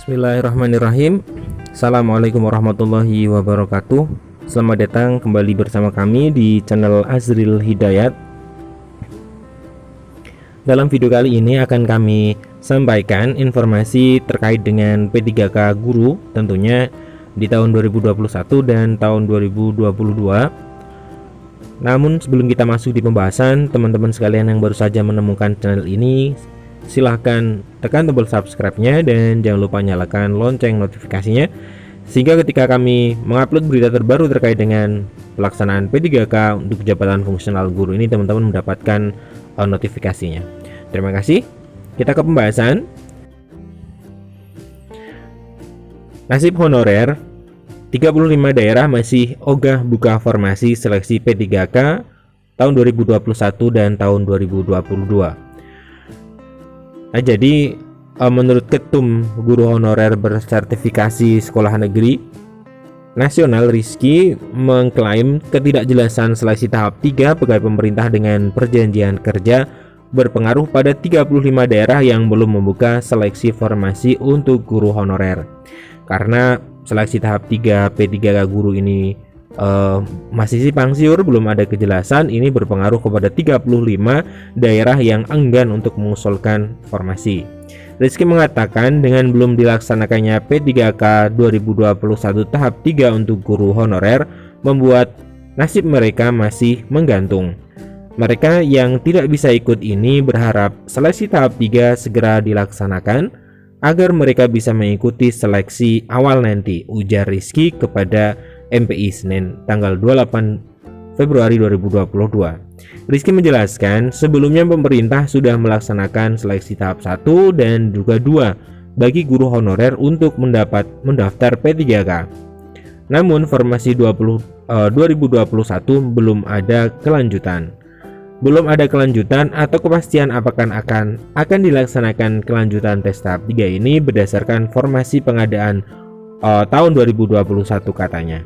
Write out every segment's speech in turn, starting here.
Bismillahirrahmanirrahim. Assalamualaikum warahmatullahi wabarakatuh. Selamat datang kembali bersama kami di channel Azril Hidayat. Dalam video kali ini akan kami sampaikan informasi terkait dengan P3K Guru tentunya di tahun 2021 dan tahun 2022. Namun sebelum kita masuk di pembahasan, teman-teman sekalian yang baru saja menemukan channel ini, silahkan tekan tombol subscribe-nya dan jangan lupa nyalakan lonceng notifikasinya, sehingga ketika kami mengupload berita terbaru terkait dengan pelaksanaan P3K untuk jabatan fungsional guru ini, teman-teman mendapatkan notifikasinya. Terima kasih. Kita ke pembahasan. Nasib honorer. 35 daerah masih ogah buka formasi seleksi P3K tahun 2021 dan tahun 2022. Nah, jadi menurut Ketum Guru Honorer Bersertifikasi Sekolah Negeri Nasional Rizky mengklaim ketidakjelasan seleksi tahap 3 pegawai pemerintah dengan perjanjian kerja berpengaruh pada 35 daerah yang belum membuka seleksi formasi untuk guru honorer. Karena seleksi tahap 3 P3K guru ini masih simpang siur, belum ada kejelasan, ini berpengaruh kepada 35 daerah yang enggan untuk mengusulkan formasi. Rizky mengatakan dengan belum dilaksanakannya P3K 2021 tahap 3 untuk guru honorer membuat nasib mereka masih menggantung. Mereka yang tidak bisa ikut ini berharap seleksi tahap 3 segera dilaksanakan agar mereka bisa mengikuti seleksi awal nanti, ujar Rizky kepada MPI Senin tanggal 28 Februari 2022. Rizky menjelaskan sebelumnya pemerintah sudah melaksanakan seleksi tahap 1 dan juga 2 bagi guru honorer untuk mendaftar P3K. Namun formasi 2021 belum ada kelanjutan. Belum ada kelanjutan atau kepastian apakah akan dilaksanakan kelanjutan tes tahap 3 ini berdasarkan formasi pengadaan tahun 2021 katanya.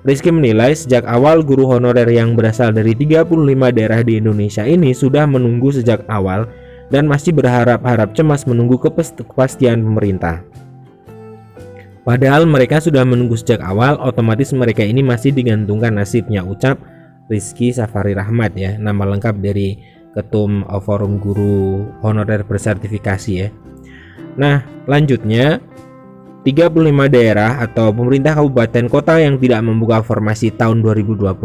Rizky menilai sejak awal guru honorer yang berasal dari 35 daerah di Indonesia ini sudah menunggu sejak awal dan masih berharap-harap cemas menunggu kepastian pemerintah. Padahal mereka sudah menunggu sejak awal, otomatis mereka ini masih digantungkan nasibnya, ucap Rizky Safari Rahmat ya, nama lengkap dari Ketum Forum Guru Honorer Bersertifikasi ya. Nah, lanjutnya 35 daerah atau pemerintah kabupaten kota yang tidak membuka formasi tahun 2021,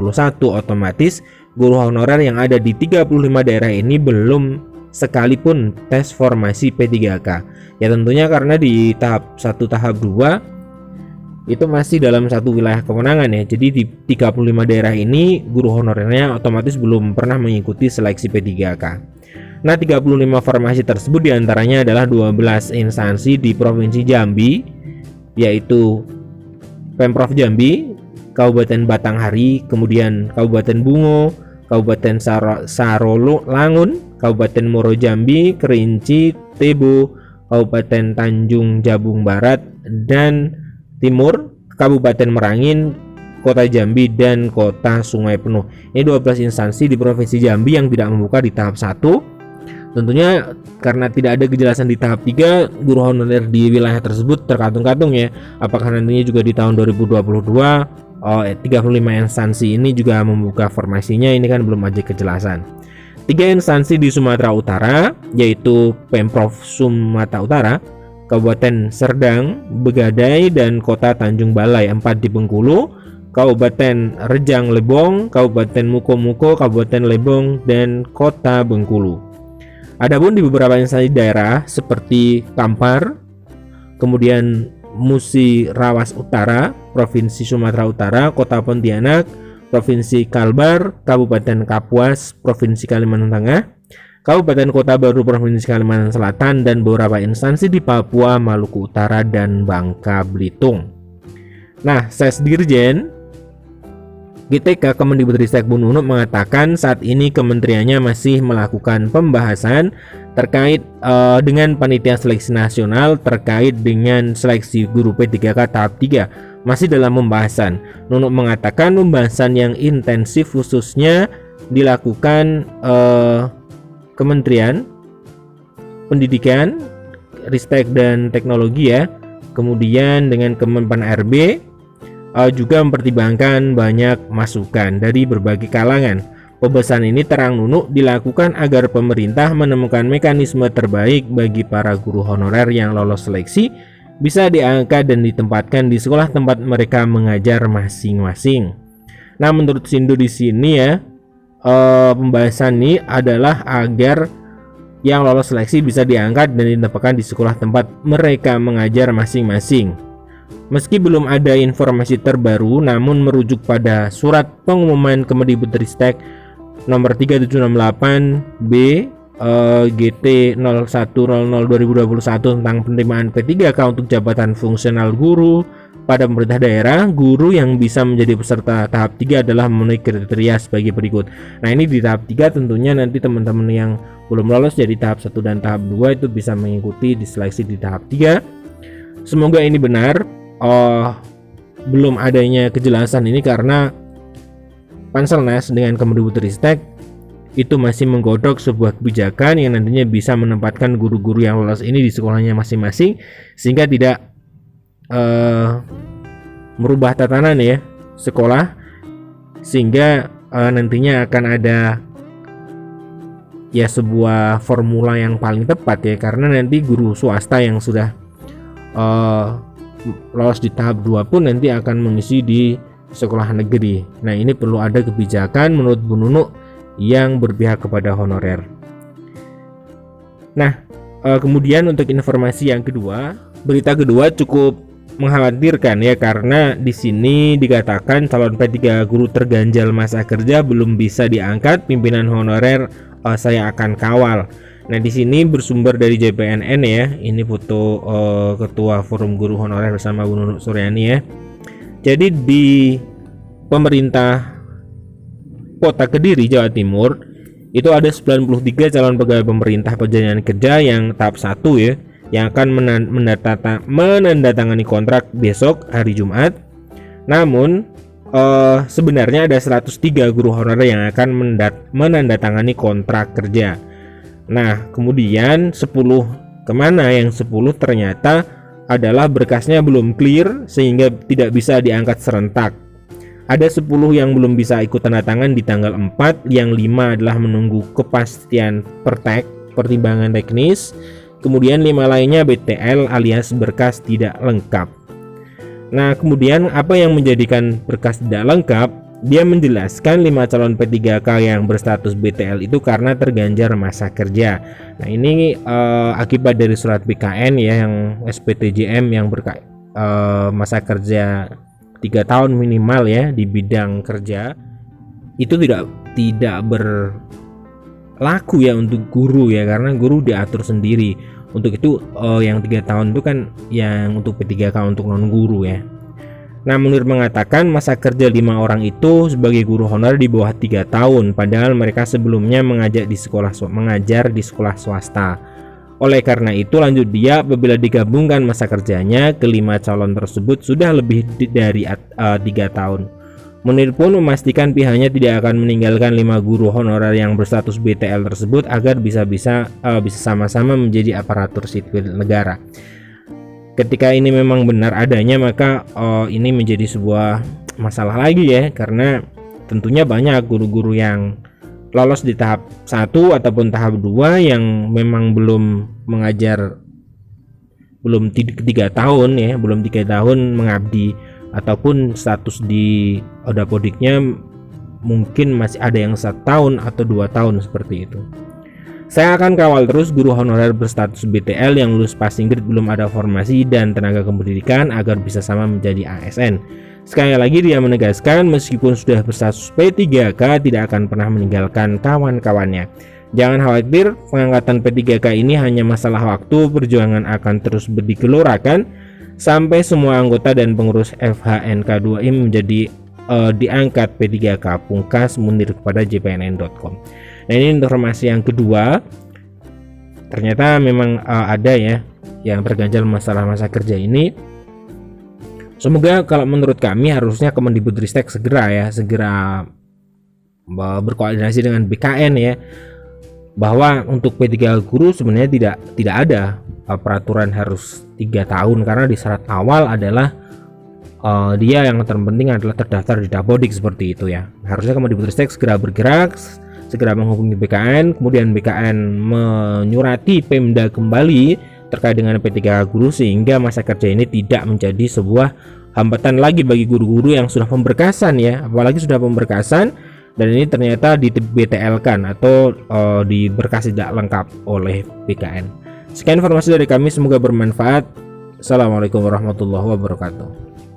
otomatis guru honorer yang ada di 35 daerah ini belum sekalipun tes formasi P3K. Ya tentunya karena di tahap 1 tahap 2 itu masih dalam satu wilayah kewenangan ya. Jadi di 35 daerah ini guru honorernya otomatis belum pernah mengikuti seleksi P3K. Nah, 35 formasi tersebut diantaranya adalah 12 instansi di Provinsi Jambi, yaitu Pemprov Jambi, Kabupaten Batanghari, kemudian Kabupaten Bungo, Kabupaten Sarolo Langun, Kabupaten Muaro Jambi, Kerinci, Tebo, Kabupaten Tanjung Jabung Barat dan Timur, Kabupaten Merangin, Kota Jambi, dan Kota Sungai Penuh. Ini 12 instansi di Provinsi Jambi yang tidak membuka di tahap 1. Tentunya karena tidak ada kejelasan di tahap 3, guru honorer di wilayah tersebut terkatung-katung ya. Apakah nantinya juga di tahun 2022 35 instansi ini juga membuka formasinya, ini kan belum ada kejelasan. 3 instansi di Sumatera Utara yaitu Pemprov Sumatera Utara, Kabupaten Serdang, Begadai, dan Kota Tanjung Balai. 4 di Bengkulu, Kabupaten Rejang Lebong, Kabupaten Mukomuko, Kabupaten Lebong, dan Kota Bengkulu. Adapun di beberapa instansi daerah seperti Kampar, kemudian Musi Rawas Utara, Provinsi Sumatera Utara, Kota Pontianak, Provinsi Kalbar, Kabupaten Kapuas, Provinsi Kalimantan Tengah, Kabupaten Kota Baru, Provinsi Kalimantan Selatan, dan beberapa instansi di Papua, Maluku Utara, dan Bangka Belitung. Nah, Sesdirjen GTK Kemendikbudristek Bununut mengatakan saat ini kementeriannya masih melakukan pembahasan terkait dengan panitia seleksi nasional terkait dengan seleksi guru P3K tahap 3, masih dalam pembahasan. Nunuk mengatakan pembahasan yang intensif khususnya dilakukan Kementerian Pendidikan, Ristek dan Teknologi ya, kemudian dengan Kemenpan RB juga mempertimbangkan banyak masukan dari berbagai kalangan. Pembahasan ini terang nunuk dilakukan agar pemerintah menemukan mekanisme terbaik bagi para guru honorer yang lolos seleksi bisa diangkat dan ditempatkan di sekolah tempat mereka mengajar masing-masing. Nah, menurut Sindo di sini ya, pembahasan ini adalah agar yang lolos seleksi bisa diangkat dan ditempatkan di sekolah tempat mereka mengajar masing-masing. Meski belum ada informasi terbaru, namun merujuk pada surat pengumuman Kemendikbudristek nomor 3768B GT 0100/2021 tentang penerimaan P3K untuk jabatan fungsional guru pada pemerintah daerah, guru yang bisa menjadi peserta tahap 3 adalah memenuhi kriteria sebagai berikut. Nah, ini di tahap 3 tentunya nanti teman-teman yang belum lolos jadi tahap 1 dan tahap 2 itu bisa mengikuti diseleksi di tahap 3. Semoga ini benar. Belum adanya kejelasan ini karena Panselnas dengan Kemendikbudristek itu masih menggodok sebuah kebijakan yang nantinya bisa menempatkan guru-guru yang lolos ini di sekolahnya masing-masing sehingga tidak merubah tatanan ya sekolah, sehingga nantinya akan ada ya sebuah formula yang paling tepat ya, karena nanti guru swasta yang sudah lolos di tahap 2 pun nanti akan mengisi di sekolah negeri. Nah, ini perlu ada kebijakan menurut Bu Nunuk yang berpihak kepada honorer. Nah, kemudian untuk informasi yang kedua, berita kedua cukup mengkhawatirkan ya, karena di sini dikatakan calon P3 guru terganjal masa kerja belum bisa diangkat, pimpinan honorer saya akan kawal. Nah, di sini bersumber dari JPNN ya. Ini foto Ketua Forum Guru Honorer bersama Bu Nunuk Suryani ya. Jadi di pemerintah Kota Kediri, Jawa Timur, itu ada 93 calon pegawai pemerintah perjanjian kerja yang tahap 1 ya, yang akan menandatangani kontrak besok hari Jumat. Namun sebenarnya ada 103 guru honorer yang akan menandatangani kontrak kerja. Nah, kemudian 10 kemana? Yang 10 ternyata adalah berkasnya belum clear sehingga tidak bisa diangkat serentak. Ada 10 yang belum bisa ikut tanda tangan di tanggal 4, yang 5 adalah menunggu kepastian pertimbangan teknis, kemudian 5 lainnya BTL alias berkas tidak lengkap. Nah, kemudian apa yang menjadikan berkas tidak lengkap? Dia menjelaskan 5 calon P3K yang berstatus BTL itu karena terganjar masa kerja. Nah, ini akibat dari surat BKN ya, yang SPTJM yang masa kerja 3 tahun minimal ya di bidang kerja itu tidak berlaku ya untuk guru ya, karena guru diatur sendiri. Untuk itu yang 3 tahun itu kan yang untuk P3K untuk non guru ya. Nah, Munir mengatakan masa kerja 5 orang itu sebagai guru honorer di bawah 3 tahun, padahal mereka sebelumnya mengajar di sekolah swasta. Oleh karena itu, lanjut dia, apabila digabungkan masa kerjanya, kelima calon tersebut sudah lebih dari 3 tahun. Munir pun memastikan pihaknya tidak akan meninggalkan 5 guru honorer yang berstatus BTL tersebut agar bisa sama-sama menjadi aparatur sipil negara. Ketika ini memang benar adanya, maka ini menjadi sebuah masalah lagi ya, karena tentunya banyak guru-guru yang lolos di tahap 1 ataupun tahap 2 yang memang belum mengajar, belum 3 tahun ya, belum 3 tahun mengabdi, ataupun status di Odapodiknya mungkin masih ada yang 1 tahun atau 2 tahun seperti itu. Saya akan kawal terus guru honorer berstatus BTL yang lulus passing grade belum ada formasi dan tenaga kependidikan agar bisa sama menjadi ASN. Sekali lagi dia menegaskan meskipun sudah berstatus P3K tidak akan pernah meninggalkan kawan-kawannya. Jangan khawatir, pengangkatan P3K ini hanya masalah waktu, perjuangan akan terus digelorakan sampai semua anggota dan pengurus FHNK2I menjadi diangkat P3K, pungkas Munir kepada jpnn.com. Nah, ini informasi yang kedua. Ternyata memang ada ya yang terganjal masalah masa kerja ini. Semoga, kalau menurut kami harusnya Kemendikbudristek segera berkoordinasi dengan BKN ya, bahwa untuk P3 guru sebenarnya tidak ada peraturan harus 3 tahun, karena di syarat awal adalah dia yang terpenting adalah terdaftar di Dapodik seperti itu ya. Harusnya Kemendikbudristek segera bergerak, segera menghubungi BKN, kemudian BKN menyurati Pemda kembali terkait dengan P3K guru, sehingga masa kerja ini tidak menjadi sebuah hambatan lagi bagi guru-guru yang sudah pemberkasan ya, apalagi sudah pemberkasan dan ini ternyata di BTL-kan atau diberkas tidak lengkap oleh BKN. Sekian informasi dari kami, semoga bermanfaat. Assalamualaikum warahmatullahi wabarakatuh.